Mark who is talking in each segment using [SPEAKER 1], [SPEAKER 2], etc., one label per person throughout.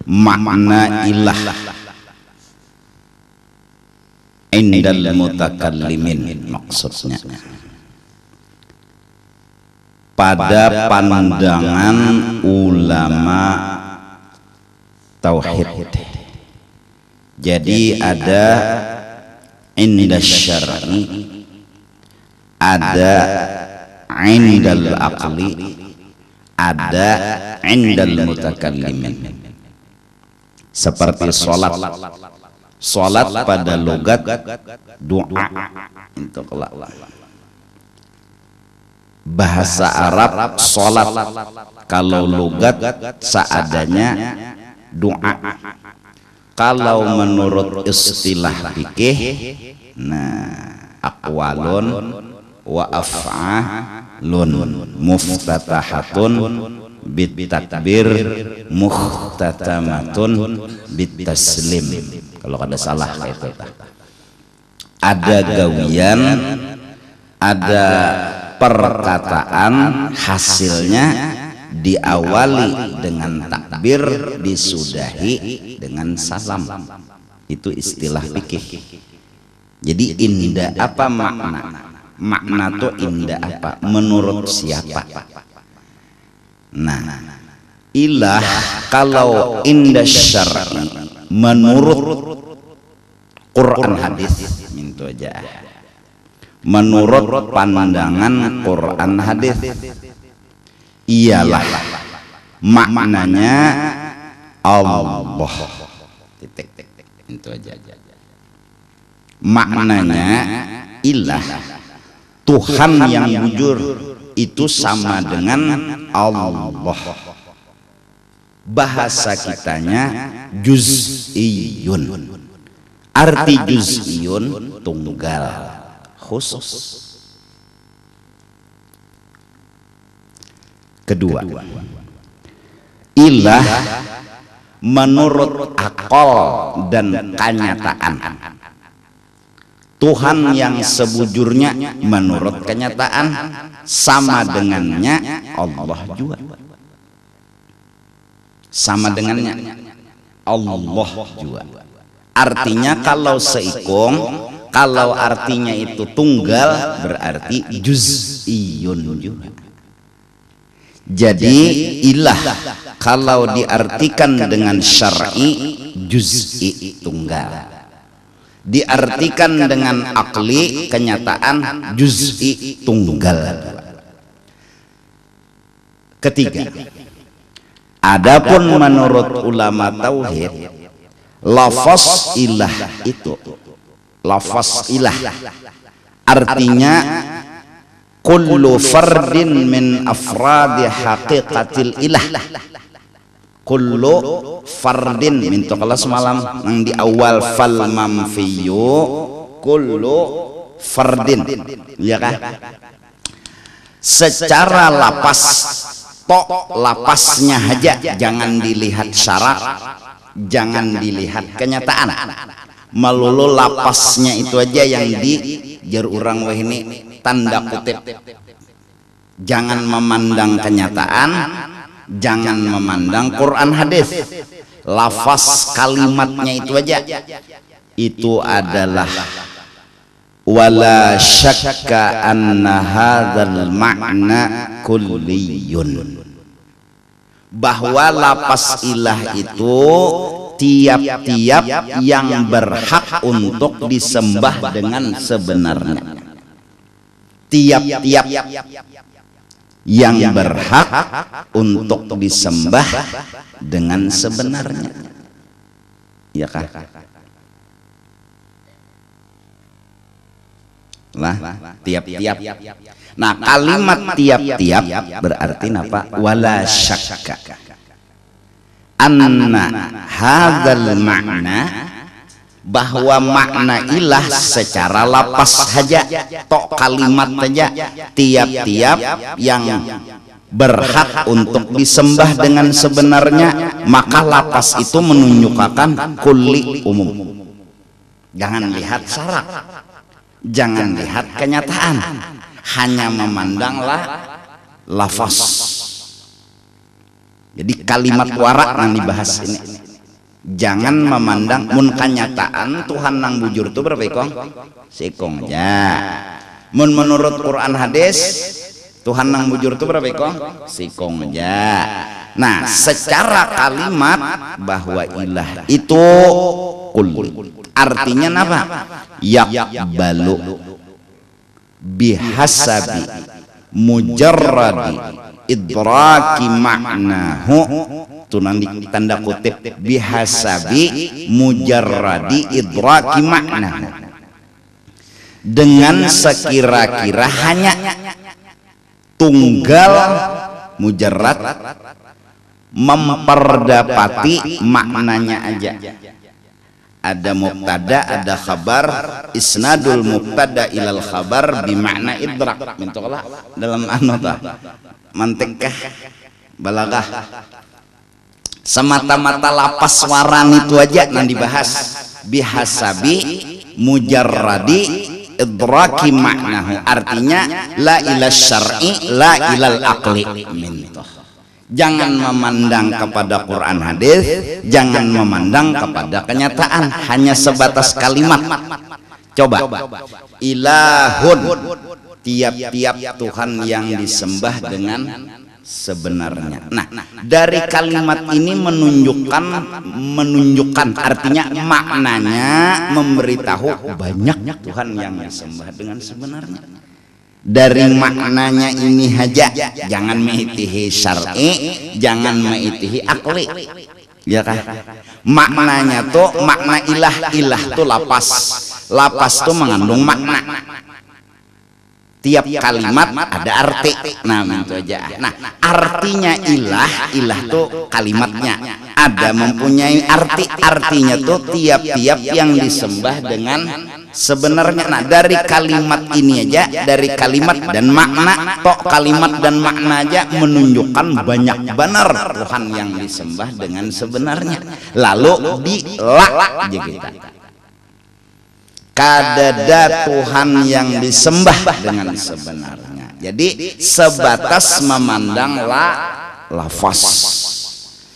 [SPEAKER 1] makna ilah indal mutakallimin, maksudnya pada pandangan ulama tauhid. Jadi ada indas syar'i, ada indal aqli, ada indal mutakallimin. Seperti salat pada logat doa itu kelak. Bahasa Arab salat, kalau logat seadanya doa. Kalau menurut istilah fikih, aqwalun wa af'alun muftatahatun bitakbir muhtatamatun bitaslim. Kalau ada salah kayak itu, ada gawian, ada perkataan, hasilnya diawali dengan takbir, disudahi dengan salam. Itu istilah fikih. Jadi indah apa makna? Makna tuh indah apa? Menurut siapa? Nah, ilah kalau indah syar'i, menurut Quran hadis, mintu aja. Menurut pandangan Quran hadis, ialah maknanya Allah. Titik. Itu aja. Maknanya ilah, Tuhan yang jujur, itu sama dengan Allah. Bahasa kitanya juz'iyun. Arti juz'iyun tunggal, khusus. Kedua, ilah menurut akal dan kenyataan. Tuhan yang sebujurnya menurut kenyataan sama dengannya Allah juga. Sama dengannya Allah juga. Artinya kalau seikung, kalau artinya itu tunggal, berarti juz'iyun juga. Jadi ilah kalau diartikan dengan syar'i juz'i, tunggal. Diartikan dengan akli, kenyataan, juz'i, tunggal. Ketiga, adapun menurut ulama tauhid, lafaz ilah itu, lafaz ilah artinya kullu fardin min afradi haqiqatil ilah. Kullu fardin, minta kelas malam yang di awal fal mamfiyu kullu fardin, ya kan? Secara lapas, tok lapasnya aja, jangan dilihat syarat, jangan dilihat kenyataan, melulu lapasnya itu aja yang di jar urang weh ini tanda kutip. Jangan memandang kenyataan, jangan memandang Quran hadis, lafaz kalimatnya itu aja. Itu adalah wala syakka anna hadzal ma'na kulliyun, bahwa lafaz ilah itu tiap-tiap yang berhak untuk disembah dengan sebenarnya. Tiap-tiap yang berhak untuk disembah dengan sebenarnya, ya kah? Lah, tiap-tiap. Nah, kalimat tiap-tiap berarti apa? Wala syakka anna hadzal ma'na, bahwa makna ilah secara lapas saja, tok kalimat saja, tiap-tiap yang berhak untuk disembah dengan sebenarnya, maka lapas itu menunjukkan kulli, umum. Jangan lihat syarat, jangan lihat kenyataan, hanya memandanglah lafaz. Jadi kalimat warak yang dibahas ini. Jangan memandang mun kanyataan Tuhan nang bujur tuh berapa ekong? Seekong aja. Mun menurut Quran hadis Tuhan nang bujur tuh berapa ekong? Seekong aja. Nah, secara kalimat bahwa ilah itu kul. Artinya apa? Yaqbalu bihasabi mujarradi idraki maknahu, itu nanti tanda kutip, bihasabi mujarradi idraki maknahu, dengan sekira-kira hanya tunggal mujarrad memperdapati maknanya aja. Ada mubtada, ada khabar, isnadul mubtada ilal khabar bimakna idrak. Mintolah dalam anota mantekah balagah semata-mata lapas waran itu aja yang dibahas. Bihasabi mujarradi idraki maknahu, artinya la ilal syar'i la ilal aqli. Mintoh. Jangan memandang kepada Quran hadis, jangan memandang kepada kenyataan, hanya sebatas kalimat. Coba, ilahun, tiap-tiap Tuhan yang disembah dengan sebenarnya. Nah, dari kalimat ini menunjukkan artinya maknanya memberitahu banyak Tuhan yang disembah dengan sebenarnya. Dari maknanya ini aja, jangan mengitihi syar'i, jangan mengitihi akli, ya kan? Maknanya tuh makna ilah tuh lapas tuh mengandung makna. Tiap kalimat ada arti. Nah, itu aja. Nah, artinya ilah tuh kalimatnya ada mempunyai artinya tuh tiap-tiap yang disembah dengan sebenarnya. Nah, dari kalimat ini aja, dari kalimat dan makna, kalimat dan makna aja menunjukkan banyak benar Tuhan yang disembah dengan sebenarnya. Lalu dilak aja kita. Kadada Tuhan yang disembah dengan sebenarnya. Jadi sebatas memandang lafaz.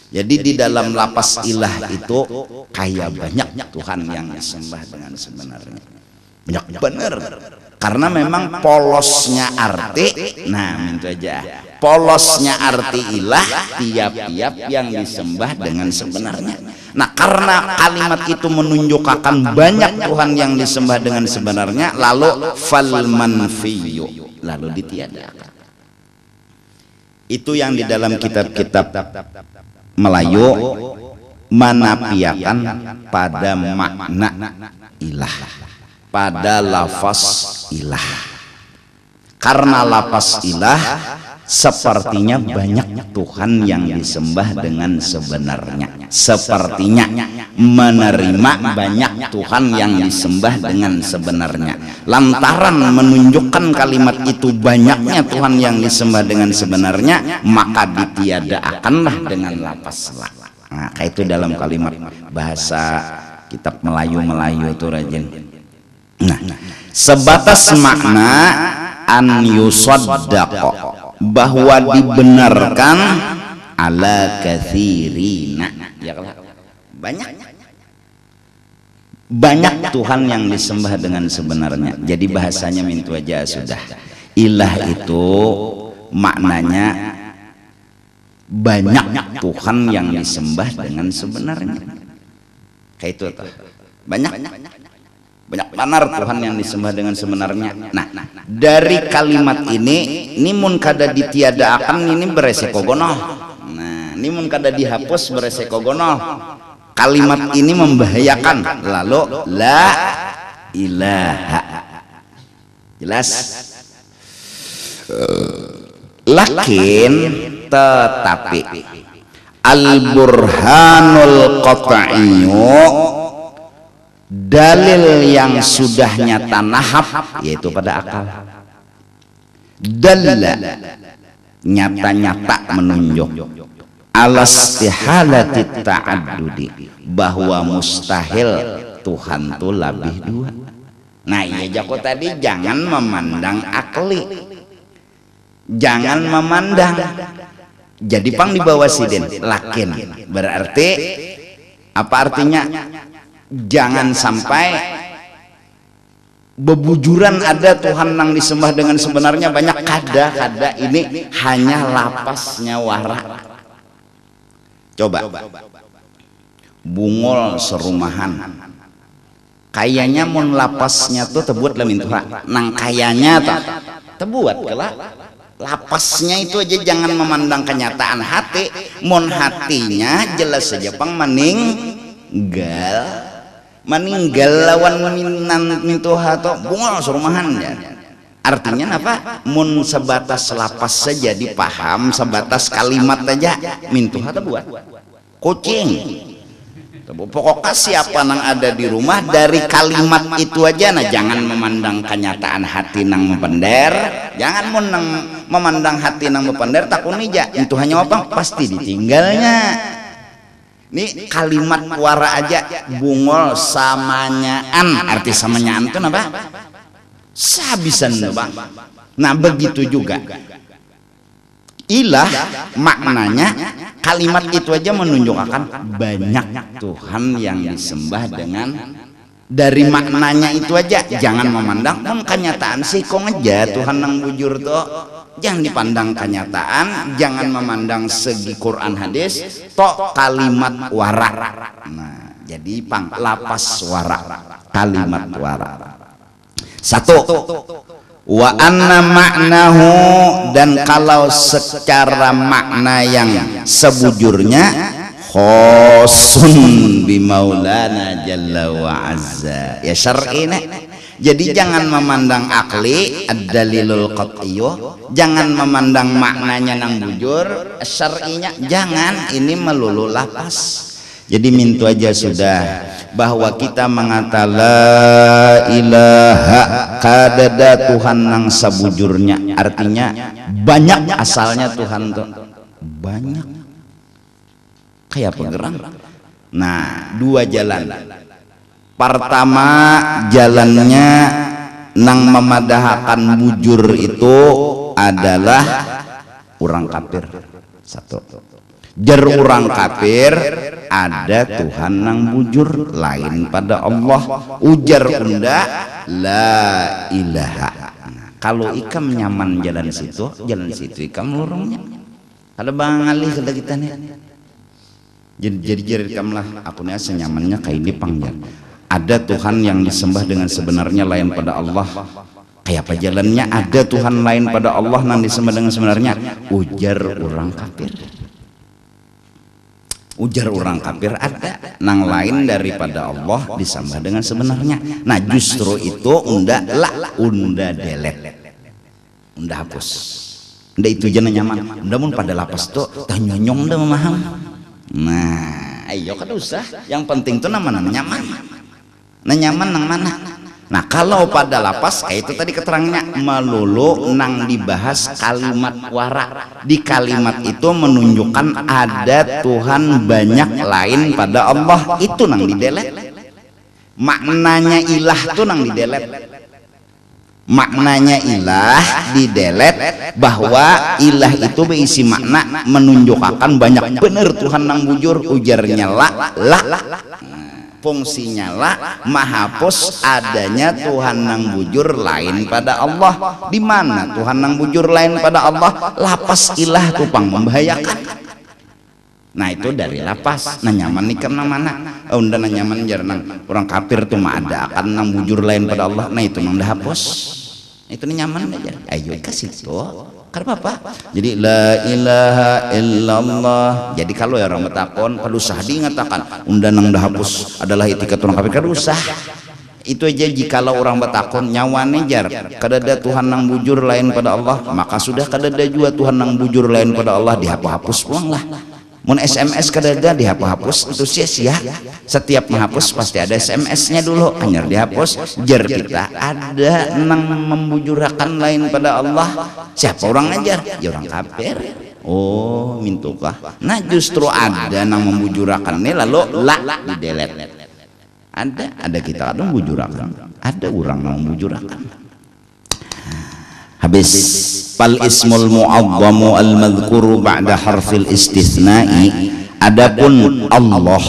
[SPEAKER 1] Jadi di dalam lapas ilah itu kayak banyak Tuhan yang disembah dengan sebenarnya. Banyak bener. Karena memang polosnya arti, nah itu aja. Polosnya arti ilah tiap-tiap yang disembah dengan sebenarnya. Nah, karena kalimat itu menunjukkan banyak Tuhan yang disembah dengan sebenarnya, lalu fal manfiyu, lalu ditiadakan. Itu yang di dalam kitab-kitab Melayu menafikan pada makna ilah, pada lafaz ilah. Karena lafaz ilah sepertinya banyak Tuhan yang disembah dengan sebenarnya, sepertinya menerima banyak Tuhan yang disembah dengan sebenarnya. Lantaran menunjukkan kalimat itu banyaknya Tuhan yang disembah dengan sebenarnya, maka ditiadakanlah dengan lafaz la. Nah, kayak itu dalam kalimat bahasa kitab Melayu itu rajin. Nah, sebatas makna an yusaddaqa, bahwa dibenarkan ala katsirina, ya banyak Tuhan yang disembah dengan sebenarnya. Jadi bahasanya mintu aja sudah. Ilah itu maknanya banyak Tuhan yang disembah dengan sebenarnya. Kayak itu tuh. Banyak benar Tuhan yang disembah dengan sebenarnya. Nah, dari kalimat ini mun kada ditiadakan ini beresiko gonoh. Nah, ini mun kada dihapus beresiko gonoh. Kalimat ini membahayakan. Lalu la ilaha. Jelas? Lakin tetapi al-burhanul qat'iyyu, dalil yang sudah nyata nahab, yaitu pada akal, dalla nyata-nyata menunjuk alastihalati ta'addudi, bahwa mustahil Tuhan tuh lebih dua. Nah, iya Jako tadi jangan memandang akli, jangan memandang jadi pang di bawah siden lakin berarti apa artinya? Jangan sampai bebujuran ada Tuhan yang disembah dengan sebenarnya banyak, kada ini hanya lapasnya wara. Coba bungol serumahan kayaknya mun lapasnya tuh tebuat lamin Tuhan nang kayaknya tuh tebuat kala lapasnya itu aja. Jangan memandang kenyataan hati, mun hatinya jelas saja pang meninggal lawan minan mintuha to bungol serumahan ya. Artinya apa? Mun sebatas lapas saja dipaham, sebatas kalimat aja mintuha buat kucing. Pokoknya siapa nang ada di rumah dari kalimat itu aja. Nah jangan memandang kenyataan hati nang mempender, jangan mun nang memandang hati nang mempender takun ija itu hanya apa? Pasti ditinggalnya. Ini kalimat wara aja bungol samanyaan, arti samanyaan itu apa? Sabisan bang. Nah begitu juga ilah maknanya kalimat itu aja menunjukkan banyak Tuhan yang disembah dengan dari maknanya itu aja. Jangan memandang kenyataan sih kok aja Tuhan yang bujur tuh. Jangan dipandang kenyataan, jangan memandang segi Quran hadis, tok kalimat wara. Nah, jadi pang lapas wara, kalimat wara. Satu, wa anna maknahu, dan kalau secara makna yang sebujurnya khosun bi maulana jalla wa azza ya syar'ina. Jadi jangan memandang akli ad-dalilul qat'iyyu, jangan memandang maknanya nang bujur syar'inya, jangan, ini melulu lapas. Jadi mintu aja sudah bahwa kita mengata la ilaha kadada Tuhan nang sabujurnya, artinya banyak asalnya Tuhan tuh banyak kayak pegerang. Nah dua jalan. Pertama jalannya nang memadahkan bujur itu adalah orang kafir. Satu, jer orang kafir ada Tuhan nang bujur lain pada Allah, ujar unda la ilaha. Kalau ikam nyaman jalan situ ikam lurungnya. Ada bang alih kada kita nih. Jadi ikam lah akunya senyamannya kayak ini panggil. Ada Tuhan yang disembah dengan sebenarnya lain pada Allah. Kayak apa jalannya? Ada Tuhan lain pada Allah yang disembah dengan sebenarnya. Ujar orang kafir. Ujar orang kafir ada nang lain daripada Allah disembah dengan sebenarnya. Nah justru itu unda delete, unda hapus. Unda itu jangan nyaman. Unda mun pada lapas tuh tanyonyong unda memaham. Nah ayo kan usah. Yang penting tuh nama nyaman. Nah nyaman nang mana? Nah kalau pada lapas kayak itu tadi keterangannya melulu nang dibahas kalimat wara. Di kalimat itu menunjukkan ada Tuhan banyak lain pada Allah, itu nang didelet. Maknanya ilah tuh nang didelet. Maknanya ilah didelet, bahwa ilah itu berisi makna menunjukkan banyak bener Tuhan nang bujur, ujarnya la. Fungsinya lah menghapus adanya Tuhan nang bujur lain pada Allah. Di mana Tuhan nang bujur lain pada Allah? Lapas ilah tupang membahayakan. Nah itu dari lapas. Nah nyaman nikam nang mana? Oh unda nang nyaman jarang orang kafir tuh mah ada akan nang bujur lain pada Allah. Nah itu nang dihapus. Itu nyaman aja. Ayo kasih tuh. Karena apa? Jadi la ilaha illallah. Jadi kalau ya orang betakon kadusah diingatakan unda nang dahapus adalah itikat orang kafir, kadusah. Itu aja jikalau orang betakon nyawa nejar kadada Tuhan nang bujur lain pada Allah, maka sudah kadada juga Tuhan nang bujur lain pada Allah, dihapus pulang lah. Mun SMS kadada dihapus itu sia-sia. Setiap menghapus pasti ada SMS-nya dulu, hanya dihapus. Jer kita ada nang membujurakan lain pada Allah. Siapa orang ngajar? Ya orang kafir. Oh mintukah? Nah justru ada nang membujurakan ini lalu la didelet. Ada kita ada membujurakan. Ada orang nang membujurakan. Habis fal ismul mu'azzamu al madhkuru ba'da harfil istitsna'i, adapun Allah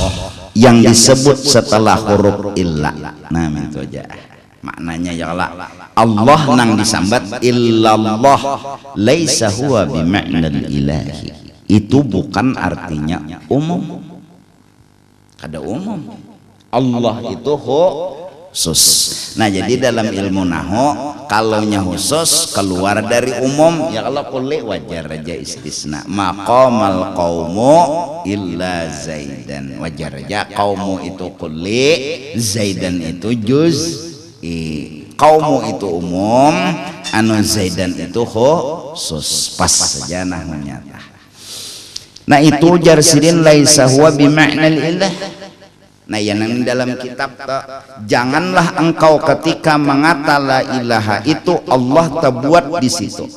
[SPEAKER 1] yang disebut setelah huruf illa. Nah itu aja maknanya ya Allah nang disambat illallah laisa huwa bima'nal ilahi, itu bukan artinya umum. Ada umum, Allah itu khusus. Nah jadi dalam ilmu nahwu kalaunya khusus keluar dari umum ya kalau kulli wajar aja istisna, maqamal qaumu illa zaidan, wajar aja qaumu itu kulli, zaidan itu juz'i. Qaumu itu umum, anu zaidan itu khusus, pas saja nahwunya. Nah itu jarsidin laisa huwa bima'nal ilah. Nah yang dalam kitab janganlah engkau ketika mengata la ilaha itu Allah terbuat di situ,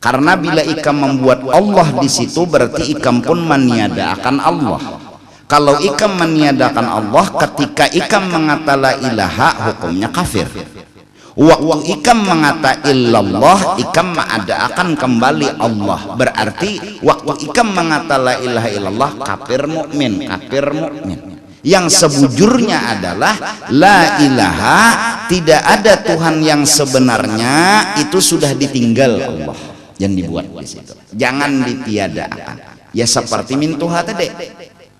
[SPEAKER 1] karena bila ikam membuat Allah di situ berarti ikam pun meniadakan Allah. Kalau ikam meniadakan Allah ketika ikam mengata la ilaha hukumnya kafir. Waktu ikam mengata illallah ikam mengadakan kembali Allah, berarti waktu ikam mengata la ilaha illallah kafir mukmin, kafir mukmin. Yang sebujurnya adalah la ilaha, tidak ada Tuhan yang sebenarnya, itu sudah ditinggal Allah yang dibuat di situ. Jangan ditiadakan. Ya seperti min Tuhan tadi,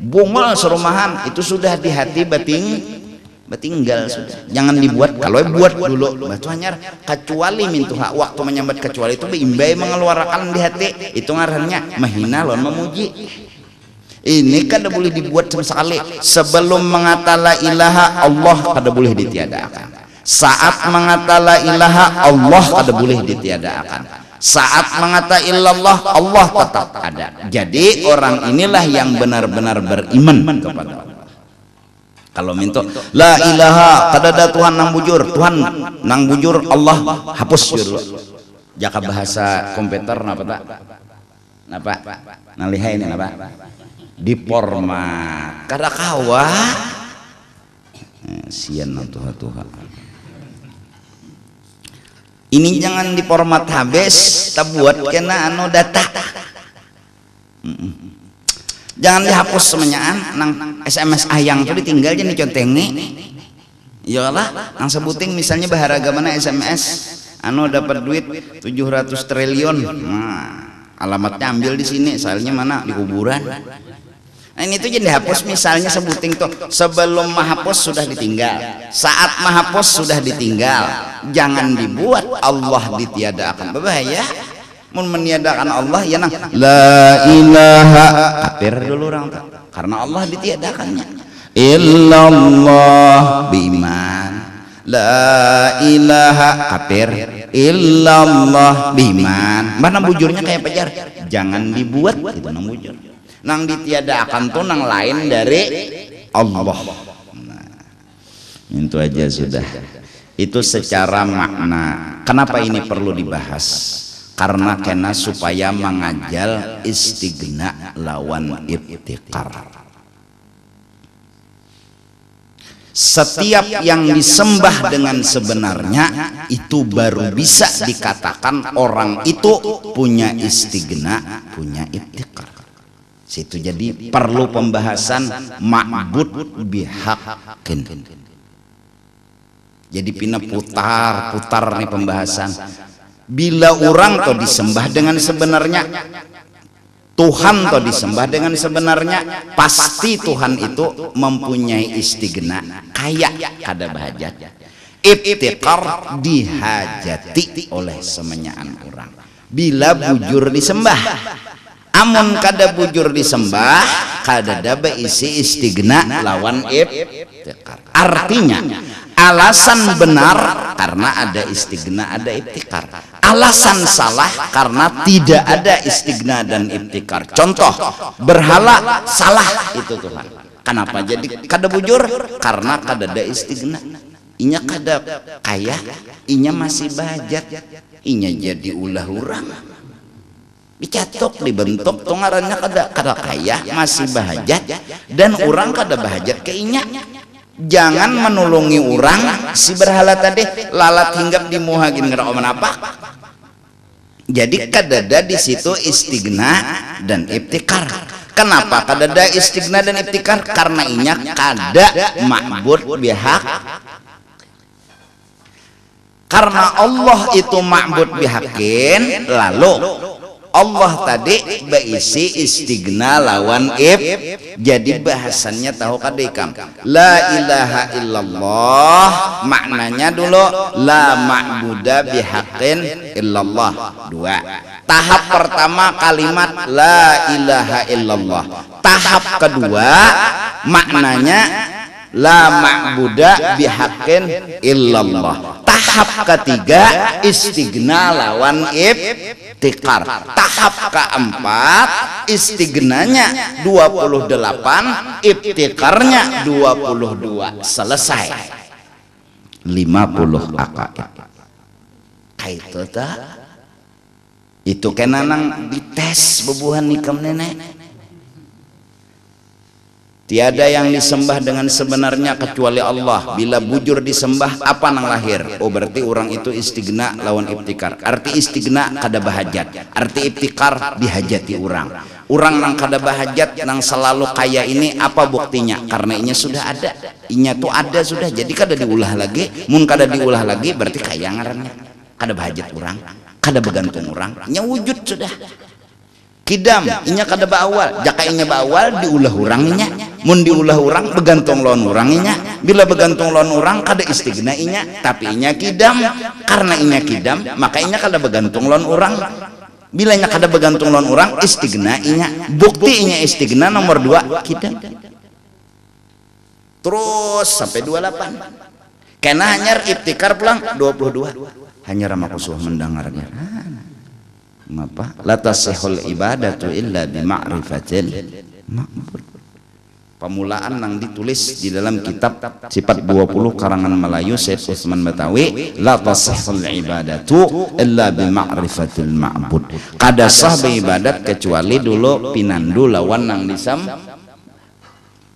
[SPEAKER 1] bungal serumahan itu sudah di hati betinggal sudah. Jangan dibuat. Kalau buat dulu batu hanyar kecuali min Tuhan, waktu menyambat kecuali itu beimbai mengeluarkan di hati, itu ngarannya mahina lawan memuji. Ini kada boleh dibuat sama sekali. Sebelum mengata la ilaha Allah kada boleh ditiadakan. Saat mengata la ilaha Allah kada boleh ditiadakan. Saat mengata illallah Allah tetap ada. Jadi orang inilah yang benar-benar beriman kepada Allah. Kalau minta la ilaha kada ada Tuhan nang bujur, Tuhan nang bujur Allah hapus dulu. Jaka bahasa komputer napa tak? Napa? Nalihai ini napa? Di format kada kawa sian Tuhan. Ini jangan di format habis tak buat kena anu data. Jangan dihapus semenyaan nang SMS ayang tuh ditinggal jadi contengi. Iyalah nang sebuting misalnya baharaga mana SMS anu dapat duit 700 triliun. Nah, alamatnya ambil di sini, soalnya mana di kuburan. Nah ini tuh jadi hapus misalnya sebuting tuh sebelum menghapus sudah ditinggal, saat menghapus sudah ditinggal. Jangan dibuat Allah ditiadakan, berbahaya. Mun meniadakan Allah ya nang la ilaha kafir dulu orang tuh, karena Allah ditiadakannya. Illallah biman, la ilaha kafir, illallah biman. Mana bujurnya kayak pajar? Jangan dibuat itu nang bujur. Nang ditiadakan tuh nang lain dari Allah. Nah, itu aja sudah. Itu secara makna. Kenapa ini perlu dibahas? Karena kena supaya mengajal istighna lawan ibtikar. Setiap yang disembah dengan sebenarnya itu baru bisa dikatakan orang itu punya istighna, punya ibtikar. Situ jadi perlu pembahasan ma'bud bihaqqin. Jadi pina putar nih pembahasan. Bila orang to disembah dengan sebenarnya, Tuhan to disembah dengan sebenarnya, pasti Tuhan itu mempunyai istighna, kaya kada bahajat. Ibtikar dihajati oleh semenyaan orang. Bila bujur disembah, amun kada bujur disembah kada daba isi istighna lawan ibtikar. Artinya alasan benar karena ada istighna ada ibtikar, alasan salah karena tidak ada istighna dan ibtikar. Contoh berhala salah itu Tuhan. Kenapa jadi kada bujur? Karena kada ada istighna. Inya kada kaya, inya masih bahajat, inya jadi ulah urang. Dicatok dibentuk tuh ngarannya kada kaya masih bahajat dan orang kada bahajat ke inya. Jangan menolongi orang si berhala tadi lalat hinggap di muhagin ngera oman apa Jadi kadada di situ istigna dan ibtikar. Kenapa kadada istigna dan ibtikar? Karena inya kada ma'bud bihaq. Karena Allah itu ma'bud bihakin, lalu Allah tadi berisi istigna lawan jadi bahasannya tahu kadekam la ilaha illallah maknanya dulu la ma'buda bihaqqin illallah. Dua, tahap pertama kalimat la ilaha illallah. Tahap kedua maknanya la ma'buda bihaqqin illallah. Tahap ketiga istigna lawan ibtikar. Tahap keempat istignanya 28, ibtikarnya 22. Selesai 50 akaid. Kaitu ta itu kenanang dites bebuhan nikam nenek. Tiada yang disembah dengan sebenarnya kecuali Allah. Bila bujur disembah apa nang lahir? Oh berarti orang itu istigna lawan ibtikar. Arti istigna kada bahajat, arti ibtikar dihajati orang. Orang nang kada bahajat nang selalu kaya ini apa buktinya? Karena inya sudah ada, inya tuh ada sudah. Jadi kada diulah lagi. Mun kada diulah lagi berarti kaya ngarannya. Kada bahajat orang, kada begantung orang. Inya wujud sudah. Kidam inya kada baawal, jaka inya baawal diulah urangnya, mun diulah urang begantung lawan urangnya. Bila begantung lawan urang kada istigna inya, tapi inya kidam. Karena inya kidam maka inya kada begantung lawan urang. Bila inya kada begantung lawan urang istigna inya. Bukti inya istigna nomor 2 kidam. Terus sampai 28. Kena hanyar ibtikar pulang 22. Hanya ramakusuh mendengarnya. Apa? La tasihul ibadatu illa bi ma'rifatil ma'bud. Pemulaan yang ditulis di dalam kitab Sifat 20 karangan Melayu Syekh Utsman Batawi, la tasihul ibadatu illa bi ma'rifatil ma'bud. Kada sah beribadat kecuali dulu pinandu lawan nang disam.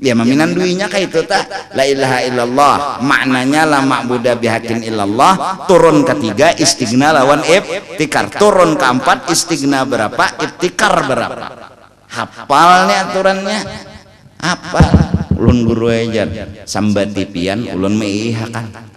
[SPEAKER 1] Ya meminanduinya kayak itu tak la ilaha illallah maknanya la ma'budah bihaqqin illallah. Turun ketiga istigna lawan ibtikar. Turun keempat istigna berapa, ibtikar berapa. Hafal nih aturannya apa? Ulun guru aja sambati pian ulun meihakan.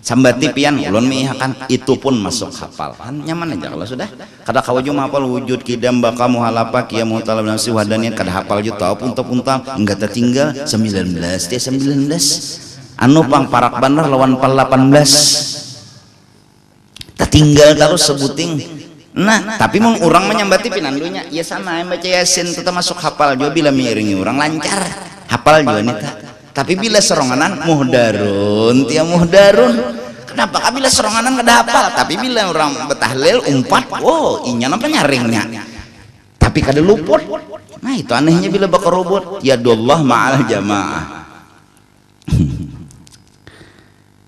[SPEAKER 1] Sambati pian ulun meihakan, itu pun masuk hafal. Nyaman aja kalau sudah kada kawaju hafal wujud kidam baka muhalapa kia mutalab nafsi wadanian kada hafal ju tau puntal enggak tertinggal 19 dia 19 anu pang parak bener lawan pal 18 tertinggal terus sebuting. Nah tapi mun urang menyambati pinandunya ya sama yang baca yasin tetap masuk hafal juga. Bila miringi orang lancar hafal juga nih tak. Tapi bila seronganan muhdarun tia muhdarun. Kenapa? Bila seronganan kada hafal. Tapi bila orang betahlil umpat, wow inya apa nyaringnya. Tapi kada luput. Nah itu anehnya bila bakal robot. Ya Allah ma'al jamaah.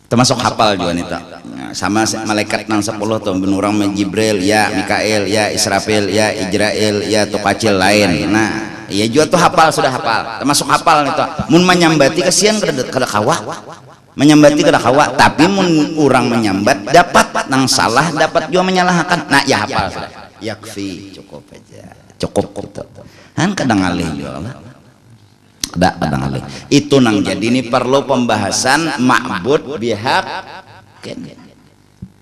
[SPEAKER 1] Termasuk hafal juga nih tak. Nah, sama malaikat nang 10 tuh benurang Jibril, ya Mikael, ya Israfil, ya Ijrail, ya Tokacil lain. Nah iya juga tuh hafal, sudah hafal, termasuk hafal itu. Mun menyambati kasihan kada kawa, menyambati kada kawa. Tapi mun orang menyambat dapat nang salah, dapat juga menyalahkan. Nah ya hafal sudah. Yakfi cukup aja, cukup gitu. Han kadang alih juga lah. Kadang alih. Itu nang jadi ini perlu pembahasan ma'bud bihaq.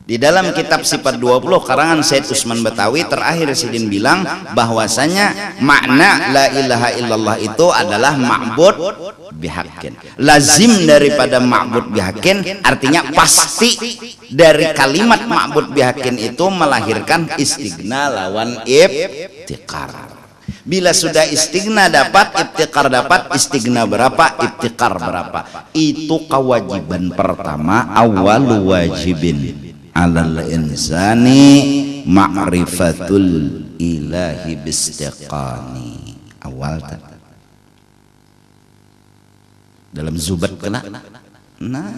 [SPEAKER 1] Di dalam kitab Sifat 20 karangan Syekh Utsman Batawi terakhir Sidin bilang bahwasanya makna la ilaha illallah itu adalah ma'bud bihaqqin. Lazim daripada ma'bud bihaqqin artinya pasti dari kalimat ma'bud bihaqqin itu melahirkan istigna lawan ibtikar. Bila sudah istigna dapat, ibtikar dapat, istigna berapa, ibtikar berapa. Itu kewajiban pertama, awalu wajibin alal insani ma'rifatul ilahi bistiqani. Awal dalam Zubat kena. Nah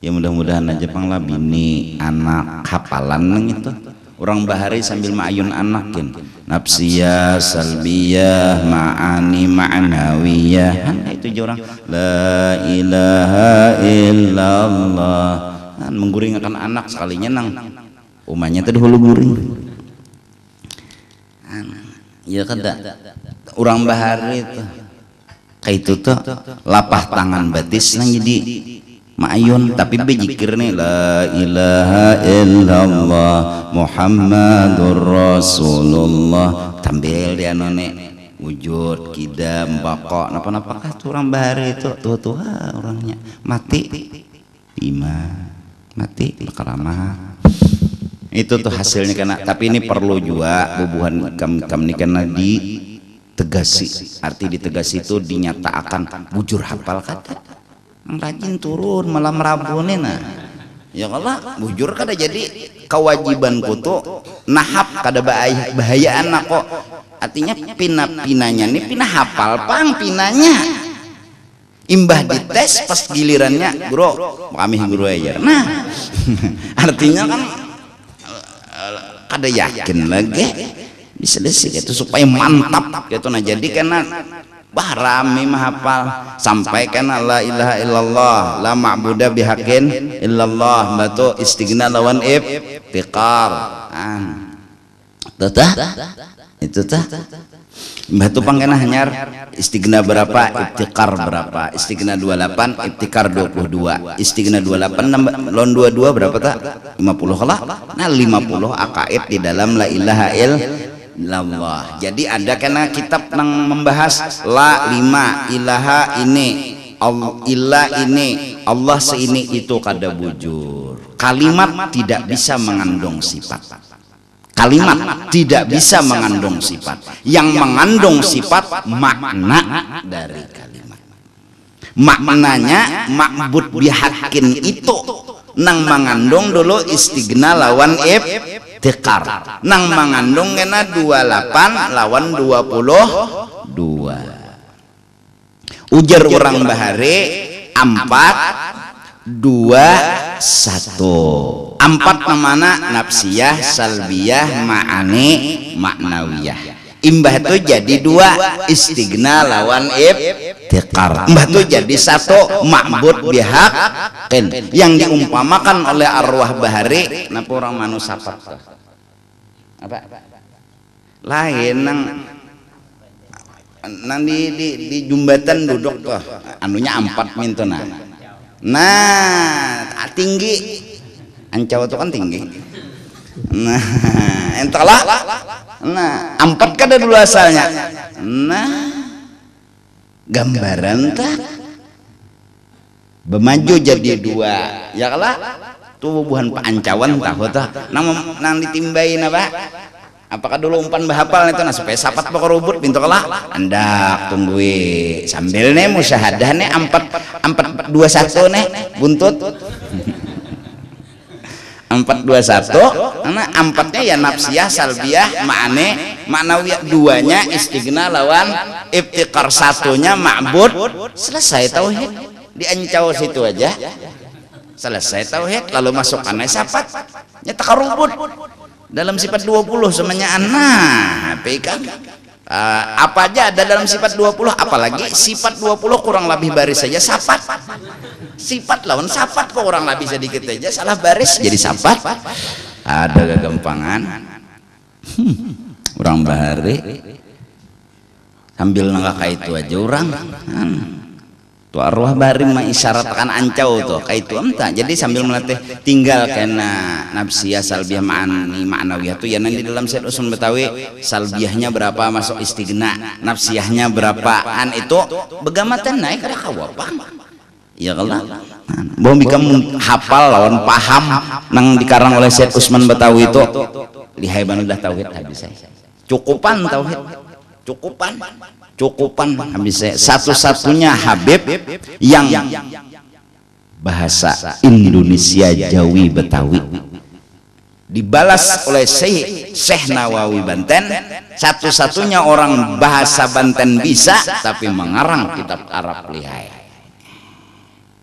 [SPEAKER 1] ya mudah-mudahan aja panglah bini anak hafalan itu orang bahari sambil ma'ayun anakin nafsiyah salbiyah ma'ani ma'nawiyah. Itu orang la ilaha illallah mengguringkan anak sekalinya nang umanya teh hulu guring ya kada urang bahari itu kayak itu tuh lapah tangan batis nang jadi ma'ayun tapi bejikir nih la ilaha illallah Muhammadur Rasulullah tampil dia none wujud kidam bakok napa-napa kah urang bahari itu tuh orangnya mati iman mati karamah itu tuh hasilnya kena. Tapi ini perlu juga bubuhan kam ini kena ditegasi, arti ditegasi itu dinyatakan bujur hafal kata rajin turun malam rabunya nah ya Allah bujur kada jadi kewajiban kutu nahap kada bahayaan kok artinya pinanya nih pinah hafal pang pinanya imbah dites pas gilirannya bro kami guru aja nah artinya kan kada yakin lagi bisa itu supaya mantap gitu nah jadi karena rame mahapal sampai karena la ilaha illallah la ma'budah bihaqqin illallah batu istighna lawan iftiqar itu tah batu pangkena hanyar istighna berapa iftiqar berapa istighna 28 iftiqar 22 istighna 28 lon 22 berapa tak 50 kalah nah 50 akaid di dalam la ilaha illallah. Jadi ada kena kitab yang membahas la 5 ilaha ini ilah ini Allah seini itu kada bujur. Kalimat tidak bisa mengandung sifat. Kalimat tidak bisa mengandung sifat. Yang mengandung sifat makna dari kalimat. Maknanya ma'bud bihaqqin itu nang mengandung dulu istighna lawan iftiqar. Nang mengandung kena 28 lawan 22. Ujar orang bahari 4 2 1. 4 namana nafsiyah, salbiyah, ma'ani, maknawiyah. Imbah itu jadi 2 istighna lawan iftiqar. Imbah itu jadi 1 ma'bud bihaqqin yang diumpamakan oleh arwah bahari napa orang manusia apa? Lain nang di jumbatan duduk tuh anunya 4 mintuna. Nah, tinggi ancau itu kan tinggi. Nah, entahlah. Nah, 4 kada dulu asalnya. Nah, gambaran tak bemaju jadi 2. Ya kalah tuh bubuhan paancawan tahu tah. Nang ditimbain apa? Apakah dulu umpan bahapal itu nah supaya sapat pokok rubut pintu kalah andak tunggui sambil nih musyahadah nih 4 2 1 nih buntut 4 2 1 karena 4-nya ya nafsiyah salbiyah ma'ane maknawiyah 2-nya istighna lawan iftiqar 1-nya ma'bud selesai tauhid diancau situ aja selesai tauhid lalu masuk aneh sapat nyata rubut dalam sifat 20 semuanya anak kan apa aja ada dalam sifat 20 apalagi sifat 20 kurang lebih baris saja sapat sifat lawan sapat kok orang lebih sedikit aja salah baris jadi sapat ada kegampangan orang bahari sambil nangka itu aja orang tuh arwah bahari mengisyaratkan ancau tuh kayak itu entah jadi sambil melatih tinggal kena nafsiyah salbiyah ma'ani ma'nawiyah tuh ya nanti dalam Syed Usun Betawi salbiyahnya berapa masuk istighna nafsiyahnya berapaan itu begamatan naik ada kawapang ya kalau mau bikam hafal lawan paham nang dikarang oleh Syed Usman Betawi itu lihai banudah tauhid habis cukupan tauhid cukupan habis satu-satunya Habib yang bahasa Indonesia Jawi Betawi dibalas oleh Syekh Nawawi Banten satu-satunya orang bahasa Banten bisa tapi mengarang kitab Arab lihai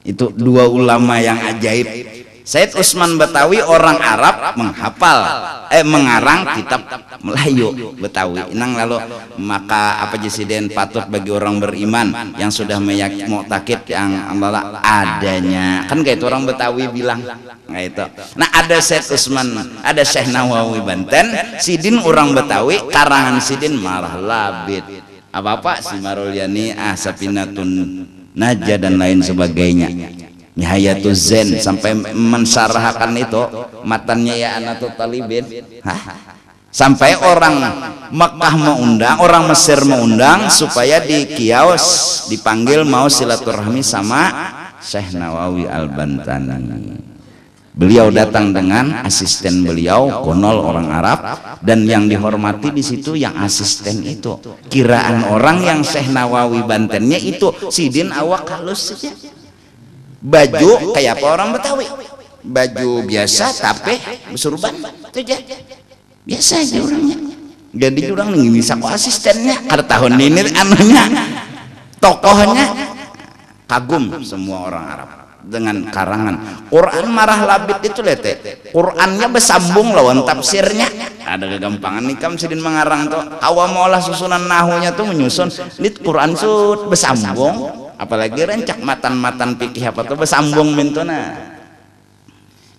[SPEAKER 1] itu 2 ulama yang ajaib Said Usman Betawi orang Arab mengarang kitab Melayu Betawi. Inang lalu maka apa presiden patut bagi orang beriman yang sudah muktakid yang Allah adanya kan kayak itu orang Betawi bilang. Nah itu. Nah ada Said Usman, ada Syekh Nawawi Banten, Sidin orang Betawi, karangan Sidin Marah Labid. Apa si Marulyani Sapinatun Najah dan lain sebagainya. Nihayatul Zen sampai mensarahkan itu matannya ya Anatul Talibin. Sampai orang Mekah mengundang, orang Mesir mengundang supaya di kios dipanggil mau silaturahmi sama Syekh Nawawi Al-Bantani. Beliau datang dengan asisten beliau, konol orang Arab, dan yang dihormati di situ yang asisten itu. Kiraan orang yang Syekh Nawawi Bantennya itu Sidin awak halus saja. Baju kayak apa orang Betawi, baju biasa tapi bersurban itu aja biasa aja orangnya. Jadi orang ini bisa kok asistennya ada tahun ini anunya tokohnya kagum semua orang Arab dengan karangan Quran Marah Labid itu lihat Qurannya bersambung lawan tafsirnya ada kegampangan nih kam Sidin mengarang tuh awal maulah susunan nahunya tuh menyusun lit Quran sud bersambung apalagi rencak matan-matan pikih apa tuh bersambung mintuna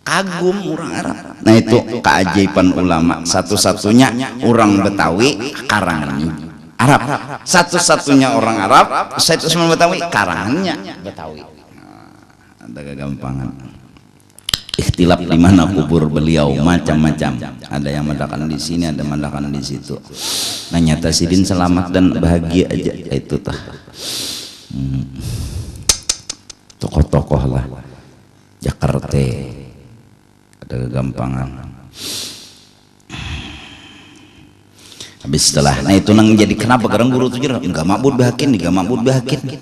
[SPEAKER 1] kagum orang Arab. Nah itu keajaiban ulama satu-satunya orang Betawi karangan Arab, satu-satunya orang Arab Said Usman Betawi karangannya Betawi. Ada kegampangan ikhtilaf di mana kubur beliau macam-macam, ada yang mendakan di sini, ada mendakan di situ. Nah nyata Sidin selamat dan bahagia aja itu tah. Tokoh-tokoh lah Jakarta ada kegampangan. Habis setelah nah itu nang jadi kenapa karena guru tuh enggak mabud bahakin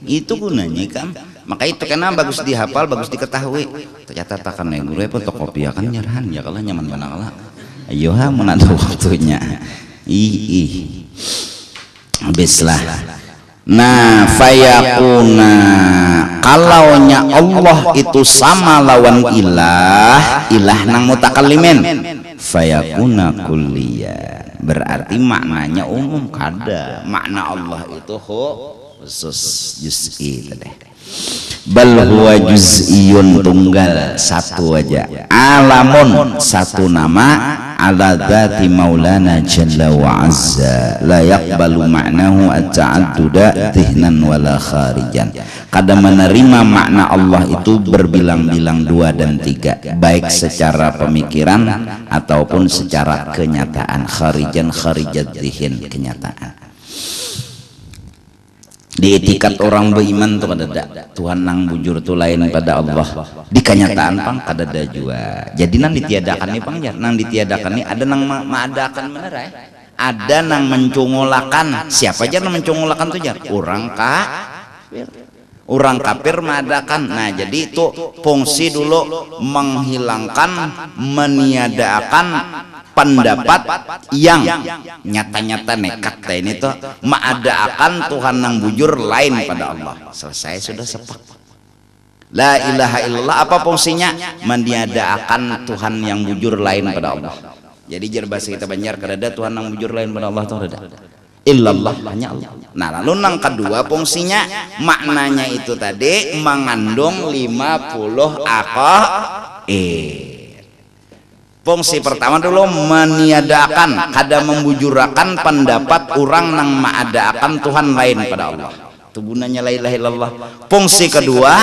[SPEAKER 1] itu gunanya kan. Maka itu karena bagus dihafal, bagus diketahui. Ternyata takkan guru apa tokopi akan nyerahan ya kalau nyaman mana kala ayo ha mun ada waktunya habislah. Nah fayakuna kalaunya Allah itu sama lawan ilah nang mutakallimin fayakuna kulliyah berarti maknanya umum kada makna Allah itu khusus juz'i tadi bal huwa juz'iyun tunggal satu aja alamun satu nama ala dzati maulana jalla wa azza la yaqbalu ma'nahu at-ta'adduda dhihnan wala kharijan. Kada menerima makna Allah itu berbilang-bilang dua dan tiga baik secara pemikiran ataupun secara kenyataan kharijat dhihin kenyataan. Di etikat orang beriman tuh kadada Tuhan nang bujur tuh lain pada Allah di kenyataan pang kadada juga. Jadi nang ditiadakan nih pang ya nang ditiadakan nih ada nang maadakan bener ya ada nang mencungulakan siapa aja nang mencungulakan tuh ya orang kafir maadakan. Nah jadi itu fungsi dulu menghilangkan meniadakan pendapat yang nyata-nyata nekat ini tuh maadakan Tuhan nang bujur lain pada Allah. Selesai sudah sepak la ilaha illallah apa fungsinya meniadakan Tuhan yang bujur lain pada Allah. Jadi jar bahasa kita Banjar kadada Tuhan nang bujur lain pada Allah tuh ada illallah hanya Allah. Nah lalu nang kedua fungsinya maknanya itu tadi mengandung 50 fungsi pertama dulu meniadakan kada membujurakan pendapat orang nang maadakan Tuhan lain pada Allah itu gunanya la ilaha illallah. Fungsi kedua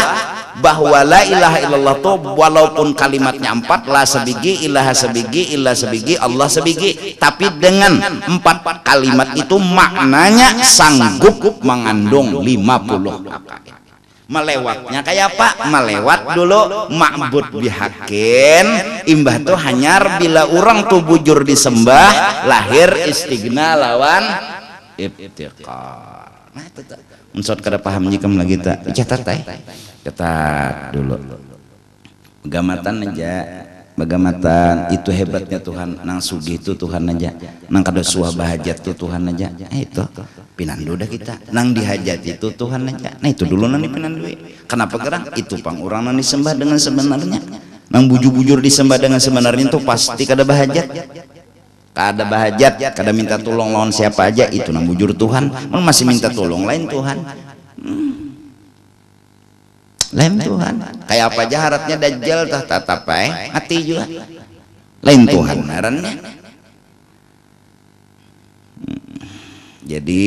[SPEAKER 1] bahwa la ilaha illallah itu walaupun kalimatnya 4 la sebigi ilaha sebigi ilah sebigi Allah sebigi tapi dengan 4 kalimat itu maknanya sanggup mengandung 50 melewatnya kayak apa melewat dulu ma'bud bihakin imbah tuh hanyar bila orang tuh bujur disembah lahir istigna lawan ibtiqar. Nah itu tuh unsur kada paham jikam lagi tak catat catat dulu bagamatan itu hebatnya Tuhan nang sugih itu Tuhan aja nang kada suah bahajat itu Tuhan aja. Itu pinandu dah kita nang dihajat itu Tuhan aja. Nah itu dulu nang dipinandu kenapa gerang itu pang orang nang disembah dengan sebenarnya nang bujur-bujur disembah dengan sebenarnya itu pasti kada bahajat, kada minta tolong lawan siapa aja, itu nang bujur Tuhan. Masih minta tolong lain Tuhan, lain Tuhan. Kayak apa aja haratnya dajjal tatap hati juga lain Tuhan ngarannya. Jadi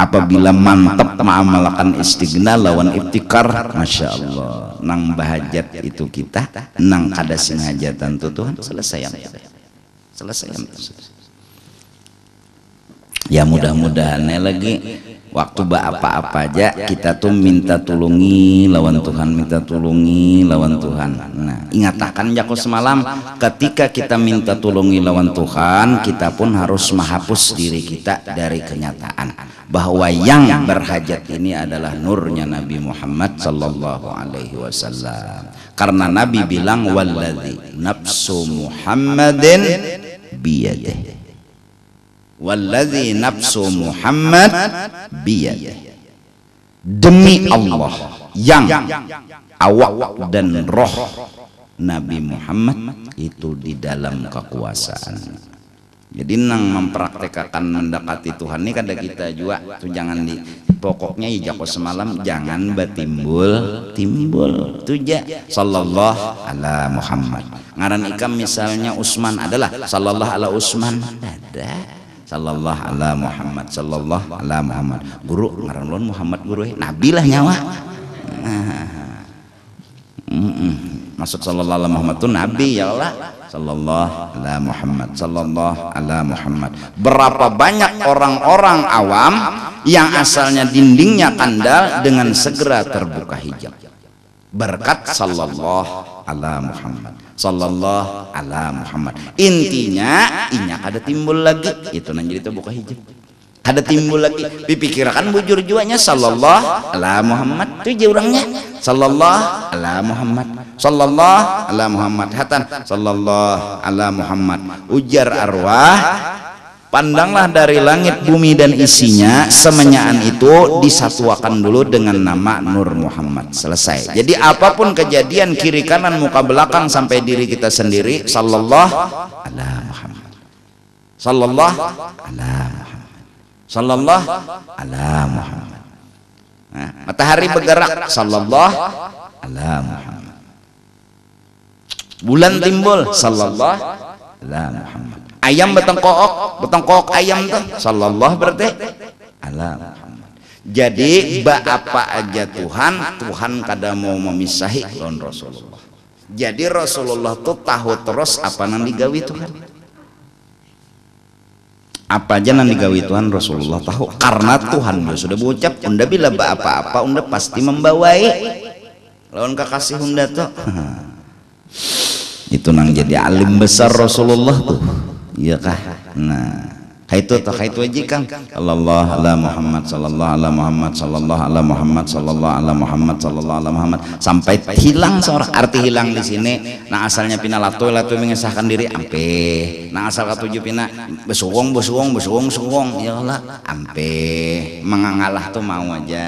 [SPEAKER 1] apabila mantap mengamalkan istighna lawan ibtikar, masya Allah, nang bahajat itu kita, nang kada sing hajatan tu Tuhan, selesai. Ya mudah-mudahan lagi waktu apa-apa aja kita tuh minta tulungi lawan Tuhan, minta tulungi lawan Tuhan. Nah, ingatakan jako semalam, ketika kita minta tulungi lawan Tuhan, kita pun harus menghapus diri kita dari kenyataan bahwa yang berhajat ini adalah nurnya Nabi Muhammad sallallahu alaihi wasallam. Karena Nabi bilang walladzi nafsu Muhammadin biyadihi, walladzi nafsu Muhammad biyadihi, demi Allah yang awak dan roh Nabi Muhammad itu di dalam kekuasaan. Jadi nang mempraktekkan mendekati Tuhan ini kada kita juga tuh, jangan di pokoknya jako semalam jangan batimbul tuja sallallahu ala Muhammad. Ngaran ikam misalnya Utsman adalah sallallahu ala Utsman, ada sallallahu ala Muhammad, sallallahu ala Muhammad. Guru ngaran ulun Muhammad guru nabi lah nyawa. Maksud sallallahu ala Muhammad itu nabi ya Allah, sallallahu ala Muhammad, sallallahu ala Muhammad. Berapa banyak orang-orang awam yang asalnya dindingnya kandal dengan segera terbuka hijab berkat sallallahu ala Muhammad, sallallahu ala Muhammad. Intinya inya kada timbul lagi itu nang jadi terbuka hijab, kada timbul lagi dipikirkan bujur juanya sallallahu ala Muhammad tu je orangnya sallallahu ala Muhammad, sallallahu ala Muhammad, hatan sallallahu ala Muhammad. Ujar arwah, pandanglah dari langit bumi dan isinya, semenyaan itu disatuakan dulu dengan nama Nur Muhammad. Selesai. Jadi apapun kejadian kiri kanan muka belakang sampai diri kita sendiri, sallallahu ala Muhammad, sallallahu ala Muhammad, sallallahu ala Muhammad. Nah, matahari bergerak, sallallahu ala Muhammad. Bulan timbul, sallallahu ala Muhammad. Ayam betengkok ayam tuh, sallallahu berarti ala Muhammad. Jadi apa aja Tuhan kada mau memisahi lawan Rasulullah. Jadi Rasulullah tuh tahu terus apa nang digawi Tuhan. Apa aja nang digawi Tuhan Rasulullah tahu, karena Tuhan sudah berucap unda bila apa-apa unda pasti membawai lawan kekasih unda tuh. Itu nang jadi alim besar Rasulullah tuh, iya kah? Nah itu aja kan, sallallahu ala Muhammad, sallallahu ala Muhammad, sallallahu ala Muhammad, sallallahu ala Muhammad, sallallahu ala Muhammad, sampai hilang seorang. Arti hilang di sini nah asalnya pina latu mengesahkan diri ampe, nah asal katuju pina besuwong ya Allah ampe, mengangalah tuh mau aja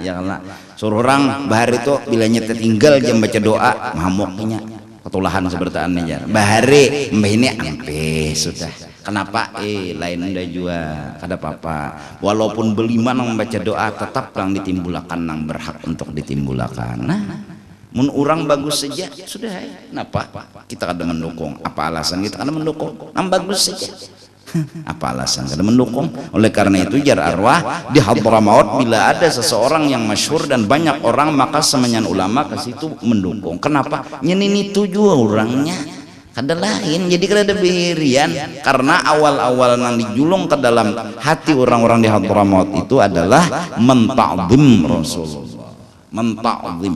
[SPEAKER 1] ya Allah. Suruh orang bahar itu bila nyetet tinggal jam baca doa mahamoknya ketulahan seperti aneh bahari mbah ini ampe sudah. Kenapa? Lain unda juga kada apa-apa. Walaupun beliman nang membaca doa tetap lang ditimbulakan nang berhak untuk ditimbulakan. Nah, mun orang bagus saja sudah. Kenapa? Kita kada mendukung. Apa alasan kita kada mendukung? Nang bagus saja. Apa alasan kada mendukung? Oleh karena itu jar arwah di Hadramaut bila ada seseorang yang masyhur dan banyak orang maka semenyan ulama ke situ mendukung. Kenapa? Nyenini tujuh orangnya. Kada lain, jadi kada ada berian, karena awal-awal nang dijulung ke dalam hati orang-orang di Hadramaut itu adalah menta'zim Rasulullah, menta'zim.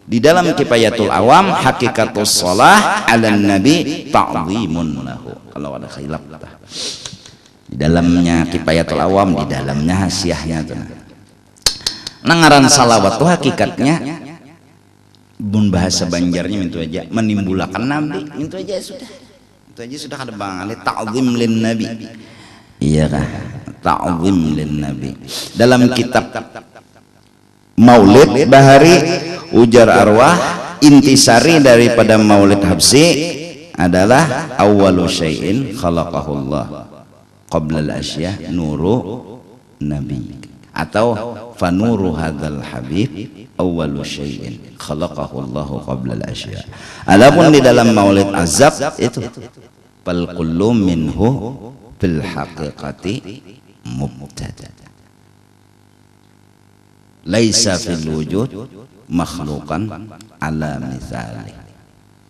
[SPEAKER 1] Di dalam Kifayatul Awam, hakikatus shalah ala nabi ta'zimun lahu. Kalau ada khilaf di dalamnya Kifayatul Awam, di dalamnya hasiahnya tuh. Nangaran salawat tuh hakikatnya bun bahasa Banjarnya itu aja menimbulkan nabi, itu aja sudah kada bangali ta'zim lin nabi. Iya kah? Ta'zim lin nabi. Dalam kitab Maulid Bahari ujar arwah intisari daripada maulid habsi adalah awwalu syai'in khalaqahullah qabla al-asya nuru nabi, atau fanuru hadzal habib awwalu syai'in khalaqahullahu qabla al-asya. Adapun di dalam maulid azab itu fal kullu minhu bil haqiqati mubtada, laisa fil wujud makhluqan ala mithali,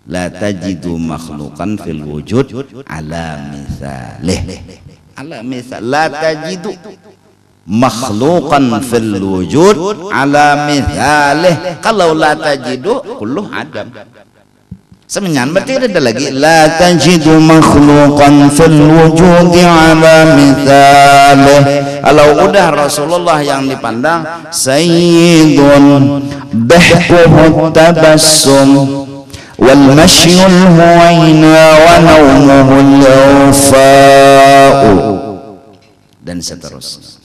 [SPEAKER 1] la tajidu makhluqan fil wujud ala mithalih, ala mithal, la tajidu makhluqan fil wujud ala mithalih. Kalau la tajidu kulluh adam semenyan, berarti ada lagi la tajidu makhluqan fil wujud ala mithalih. Kalau udah Rasulullah yang dipandang sayyidun bahquhu tabassum wal mashyul huwaina wa nawmuhul awfa'u dan seterusnya.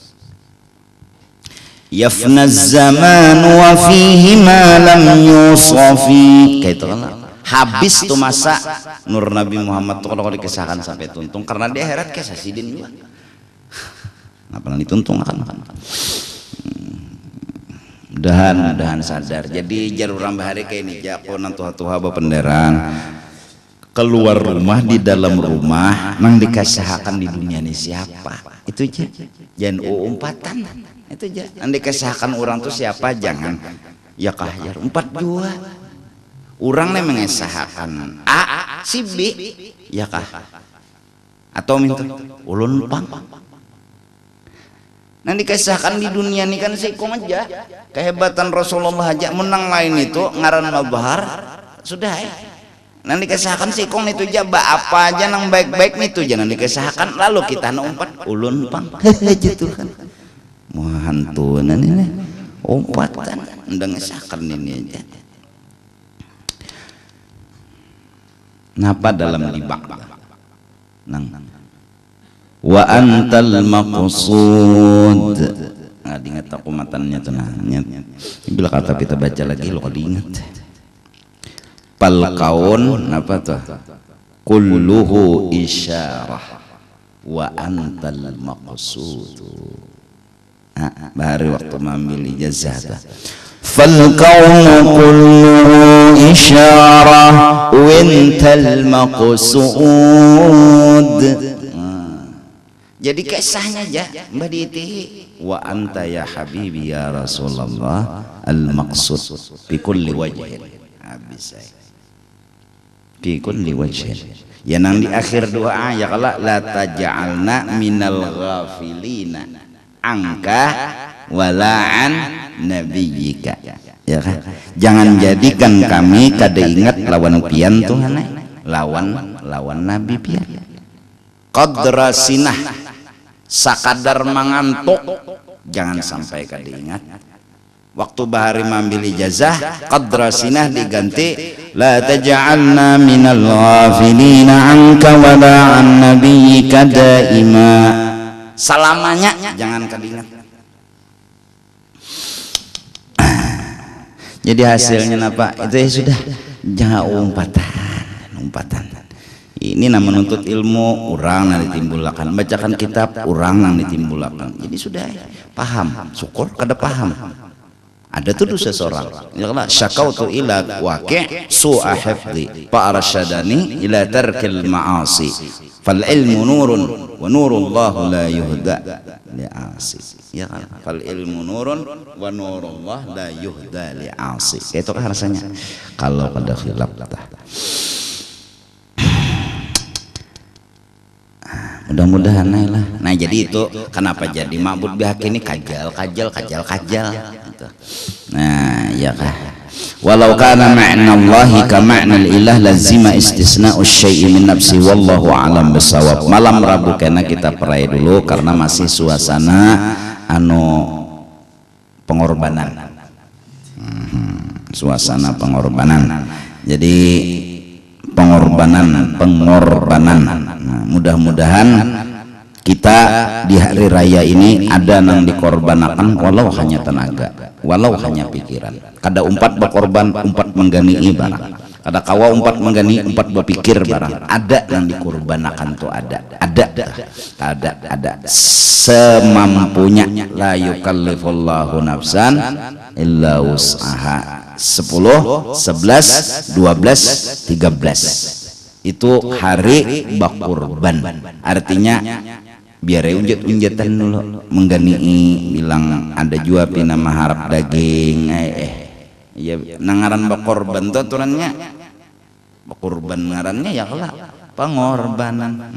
[SPEAKER 1] Yafna zaman wa fihi ma lam yusafi, kayak itu kan habis tuh masa nur Nabi Muhammad tuh kalau dikisahkan sampai tuntung, karena di akhirat kisah sidin juga nggak pernah dituntung kan. Mudahan sadar. Jadi jarur rambah hari kayak ini jakonan tuha-tuha bapenderan keluar rumah, di dalam rumah nang dikasihkan di dunia ini siapa itu aja, jangan umpatan itu aja. Nang dikasihkan orang tuh siapa, jangan ya kahjar 42 orang nih mengesahkan A si B ya kah, atau minta ulun pang. Nah dikisahkan di dunia ini kan seikong aja, kehebatan Rasulullah aja menang lain itu ngaran Bahar sudah ya. Nanti dikisahkan seikong itu aja apa aja nang baik-baik itu jangan dikisahkan, lalu kita numpat ulun pang gitu kan. Mau hantuan ini umpatan ndang ngesahkan ini aja. Napa dalam libak nang wa antal maqsud, nggak diingat aku matannya tuh nanya bila kata kita baca lagi lo diingat pal kaun apa tuh kulluhu isyarah wa antal maqsud. Bahari waktu memilih jazah fal kaunu kulluhu isyarah wa antal maqsud. Jadi kisahnya aja Mbak Diti, wa anta ya habibi ya Rasulullah al maqsud bi kulli wajhin, habis bi kulli wajhin. Ya nang di akhir doa ya kala la taj'alna minal ghafilina angka wala'an nabiyyika, ya kan? Jangan jadikan kami kada ingat lawan pian Tuhan, lawan nabi pian. Qadra sinah sakadar mangantuk jangan sampai kada ingat. Waktu bahari mambil ijazah qadra sinah diganti la taj'alna minal ghafilina anka wala an nabiyyika daima, salamanya jangan kada ingat. Jadi hasilnya apa itu ya sudah, jangan umpatan. Ini nama menuntut ilmu orang yang ditimbulkan, bacakan kitab orang yang ditimbulkan. Jadi sudah paham, syukur kada paham. Ada tuh seseorang ya Allah syakautu ila waqi' su'a hifdhi fa arsyadani ila tarkil ma'asi fal ilmu nurun wa nurullah la yuhda li'asi, ya kan? Fal ilmu nurun wa nurullah la yuhda li'asi. Itu kan rasanya kalau kada khilaf tah. Mudah-mudahan lah. Nah jadi itu kenapa jadi ma'bud bihaq ini kajal gitu. Nah ya kah, walau kana ma'na Allahi ka ma'na al-ilah lazima istisna'u syai'i min nafsi wallahu a'lam bisawab. Malam Rabu kena kita perai dulu karena masih suasana pengorbanan, suasana pengorbanan. Jadi pengorbanan. Nah, mudah-mudahan kita di hari raya ini ada yang dikorbanakan walau hanya tenaga, walau hanya pikiran. Kada umpat berkorban, umpat menggani barang. Kada kawa umpat menggani, umpat berpikir barang. Ada yang dikorbanakan tuh ada semampunya. La yukallifullahu nafsan illa wus'aha. 10, 11, 12, 13 itu hari bakurban, artinya biar unjat-unjatan dulu menggani, bilang ada juga pina maharap daging ya nangaran bakurban tuh aturannya. Bakurban ngarannya ya lah pengorbanan.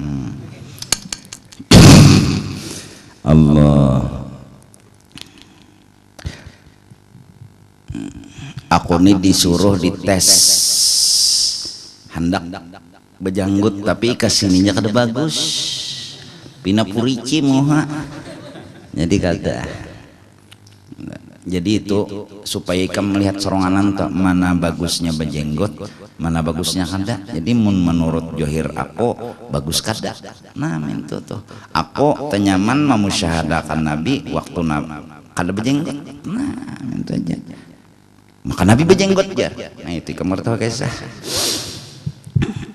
[SPEAKER 1] Allah, aku nih disuruh dites hendak bejanggut tapi kesininya kada bagus, pina purici moha, jadi kada. Jadi itu supaya kamu melihat soronganan mana bagusnya bejenggot, mana bagusnya kada. Jadi menurut johir aku bagus kada. Nah itu tuh aku tenyaman memusyahadakan Nabi waktu kada bejenggot. Nah itu aja. Maka Nabi bejenggot ya. Nah itu kamu tahu kisah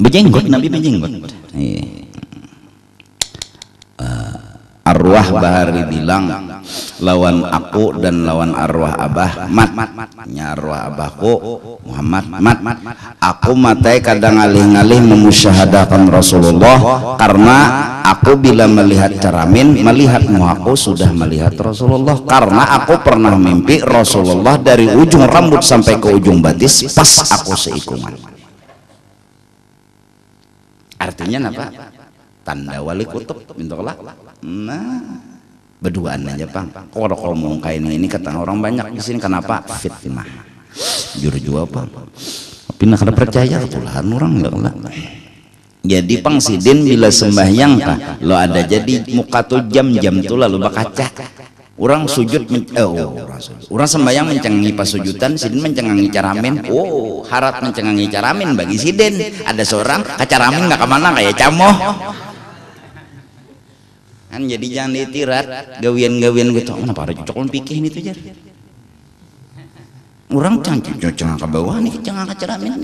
[SPEAKER 1] bejenggot, Nabi bejenggot. Arwah bahari bilang lawan aku dan lawan arwah abah mat, arwah abahku Muhammad mat, aku matai kadang alih-alih memusyahadakan Rasulullah karena aku bila melihat caramin, melihat muhaku sudah melihat Rasulullah, karena aku pernah mimpi Rasulullah dari ujung rambut sampai ke ujung batis pas aku seikungan. Artinya apa? Tanda wali kutub mintalah. Nah berduaan aja Bang. Kalau mau kayak ini kata orang banyak di sini, kenapa? Fitnah jujur apa? Tapi nak ada percaya tuhan orang lah. Jadi pangsidin bila sembahyang kah lo ada jadi muka tuh jam-jam tuh lalu bakaca orang sujud orang sembahyang mencengangi pas sujudan, sidin mencengangi caramin. Harat mencengangi caramin bagi sidin. Ada seorang kacaramin nggak kemana kayak camoh kan. Jadi jangan ditirat gawian-gawian gitu. Kenapa ada cocok pikir ini tuh jar orang cengang ke bawah nih, cengang ke caramin.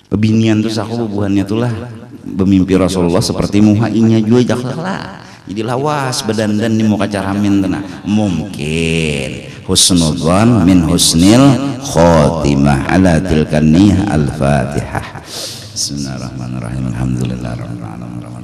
[SPEAKER 1] Pebinian tuh aku bubuhannya tuh lah bermimpi Rasulullah seperti muhainya juga jaklah. Jadi lawas bedandan di muka caramin tenang. Mungkin husnudzon min husnil khotimah ala tilkan niyah al-fatihah. Bismillahirrahmanirrahim. Alhamdulillahirabbil alamin.